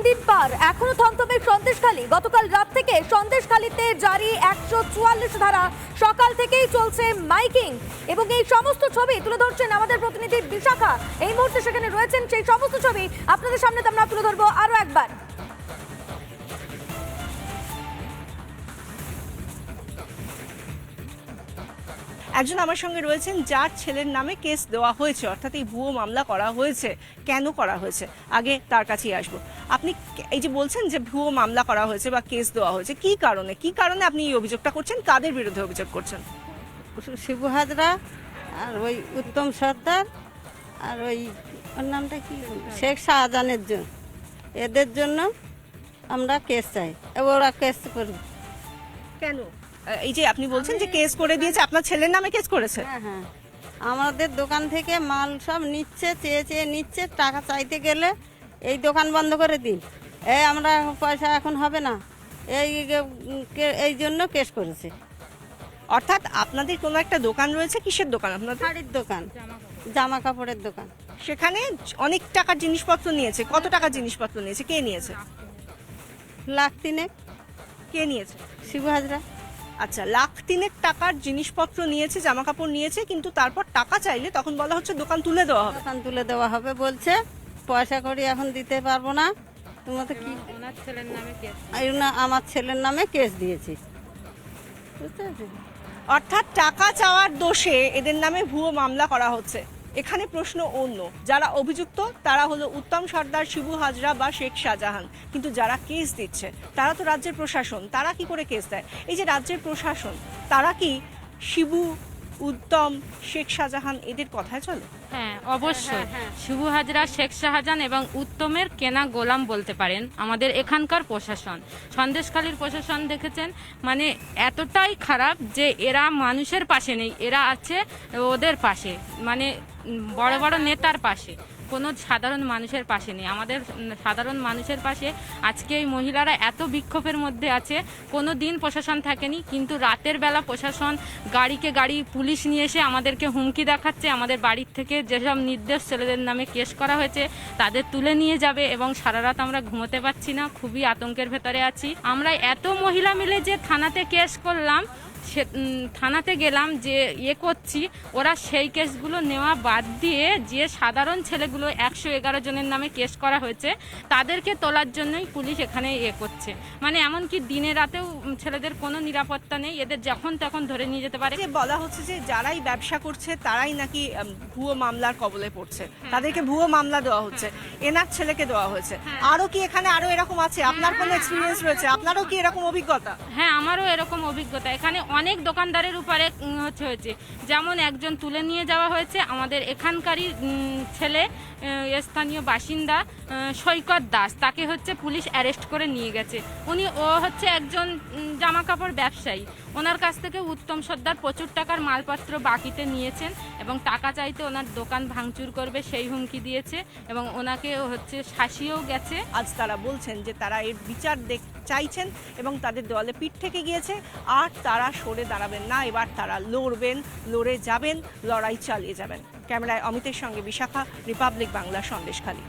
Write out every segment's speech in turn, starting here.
দিন পার এখনো থমথমে সন্দেশখালী। গতকাল রাত থেকে সন্দেশখালীতে জারি 144 ধারা, সকাল থেকেই চলছে মাইকিং এবং এই সমস্ত ছবি তুলে ধরছেন আমাদের প্রতিনিধি বিশাখা। এই মুহূর্তে সেখানে রয়েছেন, সেই সমস্ত ছবি আপনাদের সামনে আমরা তুলে ধরবো আরো একবার। একজন আমার সঙ্গে রয়েছেন যার ছেলের নামে কেস দেওয়া হয়েছে, অর্থাৎ এই ভুয়ো মামলা করা হয়েছে। কেন করা হয়েছে আগে তার কাছেই আসবো। আপনি এই যে বলছেন যে ভুয়ো মামলা করা হয়েছে বা কেস দেওয়া হয়েছে, কি কারণে আপনি এই অভিযোগটা করছেন? কাদের বিরুদ্ধে অভিযোগ করছেন? শিবু হাজরা আর ওই উত্তম সর্দার আর ওর নামটা কি, শেখ শাহজাহানের জন্য, এদের জন্য আমরা কেস চাই। ওরা কেস করবে কেন? এই যে আপনি বলছেন যে কেস করে দিয়েছে, আপনার ছেলের নামে কেস করেছে? হ্যাঁ হ্যাঁ, আমাদের দোকান থেকে মাল সব নিচ্ছে, চেয়ে চেয়ে নিচ্ছে। টাকা চাইতে গেলে এই দোকান বন্ধ করে দিন, আমরা পয়সা এখন হবে না, এই জন্য কেস করেছে। অর্থাৎ আপনাদের কোনো একটা দোকান রয়েছে, কিসের দোকান আপনাদের? শাড়ির দোকান, জামা কাপড়ের দোকান। সেখানে অনেক টাকার জিনিসপত্র নিয়েছে। কত টাকার জিনিসপত্র নিয়েছে? কে নিয়েছে? লাখ তিনেক। কে নিয়েছে? শিবু হাজরা। আচ্ছা, লাখ তিনেক টাকার জিনিসপত্র নিয়েছে, জামা কাপড় নিয়েছে, কিন্তু তারপর টাকা চাইলে তখন বলা হচ্ছে দোকান তুলে দেওয়া হবে। দোকান তুলে দেওয়া হবে বলছে, পয়সা করি এখন দিতে পারবো না। তোমাদের কি, আমার ছেলের নামে কেস দিয়েছি, বুঝতে পারছি। অর্থাৎ টাকা চাওয়ার দোষে এদের নামে ভুয়ো মামলা করা হচ্ছে। এখানে প্রশ্ন অন্য, যারা অভিযুক্ত তারা হলো উত্তম সর্দার, শিবু হাজরা বা শেখ শাহজাহান, কিন্তু যারা কেস দিচ্ছে তারা তো রাজ্যের প্রশাসন। তারা কি করে কেস দেয়? এই যে রাজ্যের প্রশাসন, তারা কি শিবু, উত্তম, শেখ শাহজাহান এদের কথায় চলে? হ্যাঁ, অবশ্যই। শিবু হাজরা, শেখ শাহজাহান এবং উত্তমের কেনা গোলাম বলতে পারেন আমাদের এখানকার প্রশাসন। সন্দেশখালীর প্রশাসন দেখেছেন, মানে এতটাই খারাপ যে এরা মানুষের পাশে নেই, এরা আছে ওদের পাশে, মানে বড় বড় নেতার পাশে, কোনো সাধারণ মানুষের পাশে নেই। আমাদের সাধারণ মানুষের পাশে আজকে এই মহিলারা এত বিক্ষোভের মধ্যে আছে, কোনো দিন প্রশাসন থাকেনি, কিন্তু রাতের বেলা প্রশাসন গাড়িকে গাড়ি পুলিশ নিয়ে এসে আমাদেরকে হুমকি দেখাচ্ছে। আমাদের বাড়ির থেকে যেসব নির্দোষ ছেলেদের নামে কেস করা হয়েছে তাদের তুলে নিয়ে যাবে, এবং সারা রাত আমরা ঘুমোতে পারছি না, খুবই আতঙ্কের ভেতরে আছি আমরা। এত মহিলা মিলে যে থানাতে কেস করলাম, সে থানাতে গেলাম যে করছি, ওরা সেই কেসগুলো নেওয়া বাদ দিয়ে যে সাধারণ ছেলেগুলো 111 জনের নামে কেস করা হয়েছে তাদেরকে তোলার জন্যই পুলিশ এখানে করছে। মানে এমনকি দিনে রাতেও ছেলেদের কোনো নিরাপত্তা নেই, এদের যখন তখন ধরে নিয়ে যেতে পারে। বলা হচ্ছে যে যারাই ব্যবসা করছে তারাই নাকি ভুয়ো মামলার কবলে পড়ছে, তাদেরকে ভুয়ো মামলা দেওয়া হচ্ছে। এনার ছেলেকে দেওয়া হয়েছে। আরো কি এখানে আরো এরকম আছে? আপনার কোনো এক্সপিরিয়েন্স রয়েছে? আপনারও কি এরকম অভিজ্ঞতা? হ্যাঁ, আমারও এরকম অভিজ্ঞতা। এখানে অনেক দোকানদারের উপরে হয়েছে, যেমন একজন তুলে নিয়ে যাওয়া হয়েছে আমাদের এখানকারই ছেলে, স্থানীয় বাসিন্দা সৈকত দাস, তাকে হচ্ছে পুলিশ অ্যারেস্ট করে নিয়ে গেছে। ও হচ্ছে একজন জামা কাপড় ব্যবসায়ী, ওনার কাছ থেকে উত্তম সর্দার প্রচুর টাকার মালপত্র বাকিতে নিয়েছেন এবং টাকা চাইতে ওনার দোকান ভাঙচুর করবে সেই হুমকি দিয়েছে, এবং ওনাকে হচ্ছে শাসিয়েও গেছে। আজ তারা বলছেন যে তারা এর বিচার চাইছেন এবং তাদের দলে পিঠ থেকে গিয়েছে, আর তারা সরে দাঁড়াবেন না। এবার তারা লড়বেন, লড়ে যাবেন, লড়াই চালিয়ে যাবেন। ক্যামেরায় অমিতের সঙ্গে বিশাখা, রিপাবলিক বাংলা, সন্দেশখালী।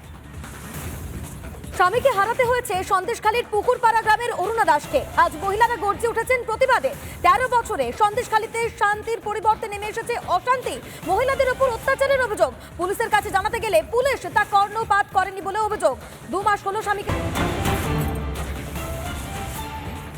স্বামীকে হারাতে হয়েছে সন্দেশখালীর পুকুরপাড়া গ্রামের অরুণা দাসকে। আজ মহিলারা গর্জে উঠেছেন প্রতিবাদে। 13 বছরে সন্দেশখালীতে শান্তির পরিবর্তে নেমে এসেছে অশান্তি। মহিলাদের উপর অত্যাচারের অভিযোগ। পুলিশের কাছে জানাতে গেলে পুলিশ তা কর্ণপাত করেনি বলে অভিযোগ। 2 মাস হলো স্বামীকে।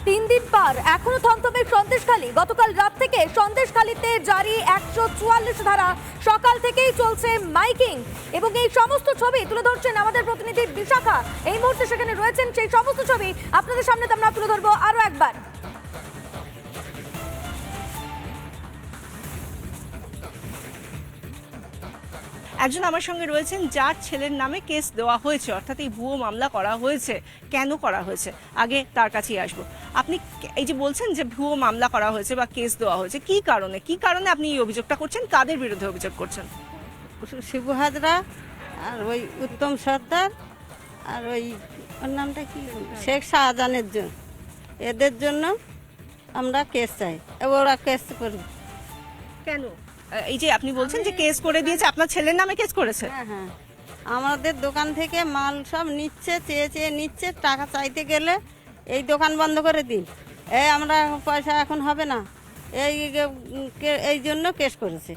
3 দিন পার এখনো থমথমে সন্দেশখালী। গতকাল রাত থেকে সন্দেশখালীতে জারি 144 ধারা, সকাল থেকেই চলছে মাইকিং এবং এই সমস্ত ছবি তুলে ধরছেন আমাদের প্রতিনিধি বিশাখা। এই মুহূর্তে সেখানে রয়েছেন, সেই সমস্ত ছবি আপনাদের সামনে আমরা তুলে ধরবো আরো একবার। একজন আমার সঙ্গে রয়েছেন যার ছেলের নামে কেস দেওয়া হয়েছে, অর্থাৎ এই ভুয়ো মামলা করা হয়েছে। কেন করা হয়েছে আগে তার কাছেই আসবো। আপনি এই যে বলছেন যে ভুয়ো মামলা করা হয়েছে বা কেস দেওয়া হয়েছে, কি কারণে আপনি এই অভিযোগটা করছেন? কাদের বিরুদ্ধে অভিযোগ করছেন? শিবু হাজরা আর ওই উত্তম সর্দার আর ওর নামটা কি, শেখ শাহজাহানের জন্য, এদের জন্য আমরা কেস চাই। ওরা কেস করবে কেন? এই যে আপনি বলছেন যে কেস করে দিয়েছে, আপনার ছেলের নামে কেস করেছে? হ্যাঁ হ্যাঁ, আমাদের দোকান থেকে মাল সব নিচ্ছে, চেয়ে চেয়ে নিচ্ছে, টাকা চাইতে গেলে এই দোকান বন্ধ করে দিন, এই আমরা পয়সা এখন হবে না, এই জন্য কেস করেছে।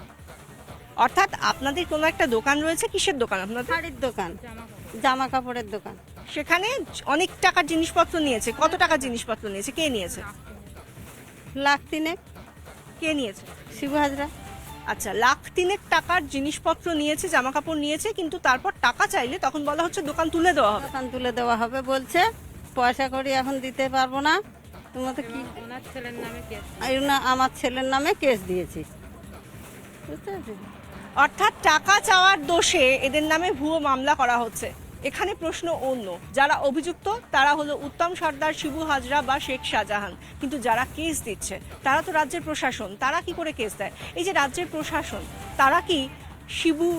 অর্থাৎ আপনাদের কোনো একটা দোকান রয়েছে, কিসের দোকান আপনাদের? শাড়ির দোকান, জামা কাপড়ের দোকান। সেখানে অনেক টাকার জিনিসপত্র নিয়েছে। কত টাকার জিনিসপত্র নিয়েছে? কে নিয়েছে? লাখ তিনেক। কে নিয়েছে? শিবু হাজরা। আচ্ছা, লাখ তিনেক টাকার জিনিসপত্র নিয়েছে, জামা কাপড় নিয়েছে, কিন্তু তারপর টাকা চাইলে তখন বলা হচ্ছে দোকান তুলে দেওয়া হবে। দোকান তুলে দেওয়া হবে বলছে, পয়সা করি এখন দিতে পারবো না। তোমার কি ওনার ছেলের নামে কেস। আমার ছেলের নামে কেস দিয়েছি, বুঝতে পারছি। অর্থাৎ টাকা চাওয়ার দোষে এদের নামে ভুয়ো মামলা করা হচ্ছে। এখানে প্রশ্ন অন্য, যারা অভিযুক্ত তারা হলো উত্তম সর্দার, শিবু হাজরা বা শেখ শাহজাহান, কিন্তু যারা কেস দিচ্ছে তারা তো রাজ্যের প্রশাসন। তারা কি করে কেস দেয়? এই যে রাজ্যের প্রশাসন, তারা কি শিবু,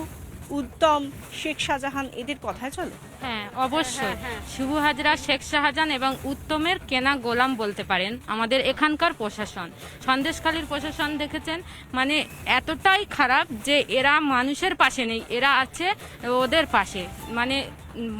উত্তম, শেখ শাহজাহান এদের কথায় চলে? হ্যাঁ, অবশ্যই। শিবু হাজরা, শেখ শাহজাহান এবং উত্তমের কেনা গোলাম বলতে পারেন আমাদের এখানকার প্রশাসন। সন্দেশখালীর প্রশাসন দেখেছেন, মানে এতটাই খারাপ যে এরা মানুষের পাশে নেই, এরা আছে ওদের পাশে, মানে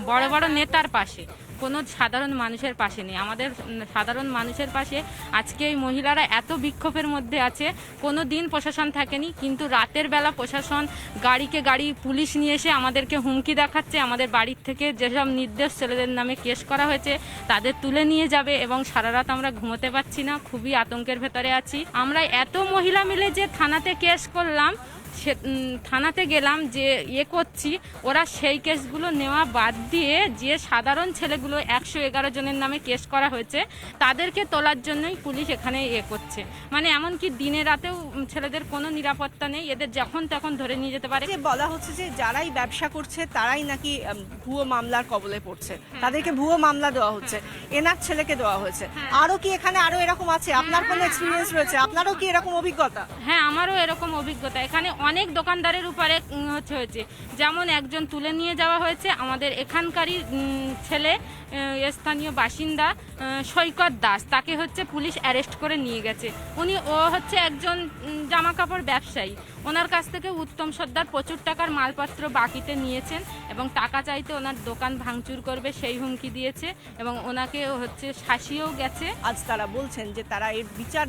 বড় বড় নেতার পাশে, কোনো সাধারণ মানুষের পাশে নেই। আমাদের সাধারণ মানুষের পাশে আজকে এই মহিলারা এত বিক্ষোভের মধ্যে আছে, কোনো দিন প্রশাসন থাকেনি, কিন্তু রাতের বেলা প্রশাসন গাড়িকে গাড়ি পুলিশ নিয়ে এসে আমাদেরকে হুমকি দেখাচ্ছে, আমাদের বাড়ির থেকে যেসব নির্দোষ ছেলেদের নামে কেস করা হয়েছে তাদের তুলে নিয়ে যাবে, এবং সারা রাত আমরা ঘুমোতে পারছি না, খুবই আতঙ্কের ভেতরে আছি। আমরা এত মহিলা মিলে যে থানাতে কেস করলাম, থানাতে গেলাম যে করছি, ওরা সেই কেসগুলো নেওয়া বাদ দিয়ে যে সাধারণ ছেলেগুলো 111 জনের নামে কেস করা হয়েছে তাদেরকে তোলার জন্যই পুলিশ এখানে করছে। মানে এমনকি দিনে রাতেও ছেলেদের কোনো নিরাপত্তা নেই, এদের যখন তখন ধরে নিয়ে যেতে পারে। যে বলা হচ্ছে যে যারাই ব্যবসা করছে তারাই নাকি ভুয়ো মামলার কবলে পড়ছে, তাদেরকে ভুয়ো মামলা দেওয়া হচ্ছে, এনার ছেলেকে দেওয়া হয়েছে। আরো কি এখানে আরো এরকম আছে? আপনার কোনো এক্সপিরিয়েন্স রয়েছে? আপনারও কি এরকম অভিজ্ঞতা? হ্যাঁ, আমারও এরকম অভিজ্ঞতা। এখানে অনেক দোকানদারের উপরে হয়েছে, যেমন একজন তুলে নিয়ে যাওয়া হয়েছে আমাদের এখানকারই ছেলে, স্থানীয় বাসিন্দা সৈকত দাস, তাকে হচ্ছে পুলিশ অ্যারেস্ট করে নিয়ে গেছে। ও হচ্ছে একজন জামা কাপড় ব্যবসায়ী, ওনার কাছ থেকে উত্তম সর্দার প্রচুর টাকার মালপত্র বাকিতে নিয়েছেন এবং টাকা চাইতে ওনার দোকান ভাঙচুর করবে সেই হুমকি দিয়েছে, এবং ওনাকে হচ্ছে শাসিয়েও গেছে। আজ তারা বলছেন যে তারা এর বিচার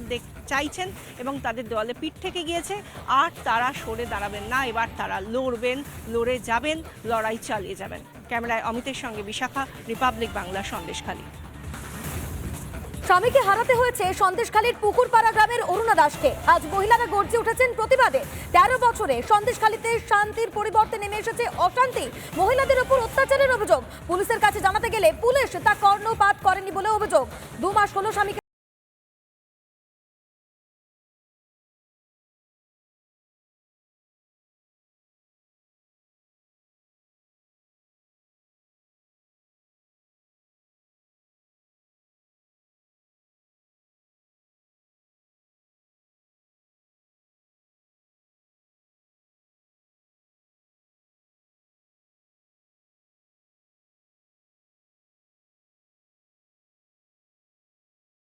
চাইছেন এবং তাদের দেওয়ালে পিঠ থেকে গিয়েছে, আর তারা সরে দাঁড়াবেন না। এবার তারা লড়বেন, লড়ে যাবেন, লড়াই চালিয়ে যাবেন। ক্যামেরায় অমিতের সঙ্গে বিশাখা, রিপাবলিক বাংলা, সন্দেশখালী। স্বামীকে হারাতে হয়েছে সন্দেশখালীর পুকুরপাড়া গ্রামের অরুণা দাসকে। আজ মহিলারা গর্জে উঠেছেন প্রতিবাদে। 13 বছরে সন্দেশখালীতে শান্তির পরিবর্তে নেমে এসেছে অশান্তি। মহিলাদের উপর অত্যাচারের অভিযোগ। পুলিশের কাছে জানাতে গেলে পুলিশ তা কর্ণপাত করেনি বলে অভিযোগ। 2 মাস হলো স্বামীকে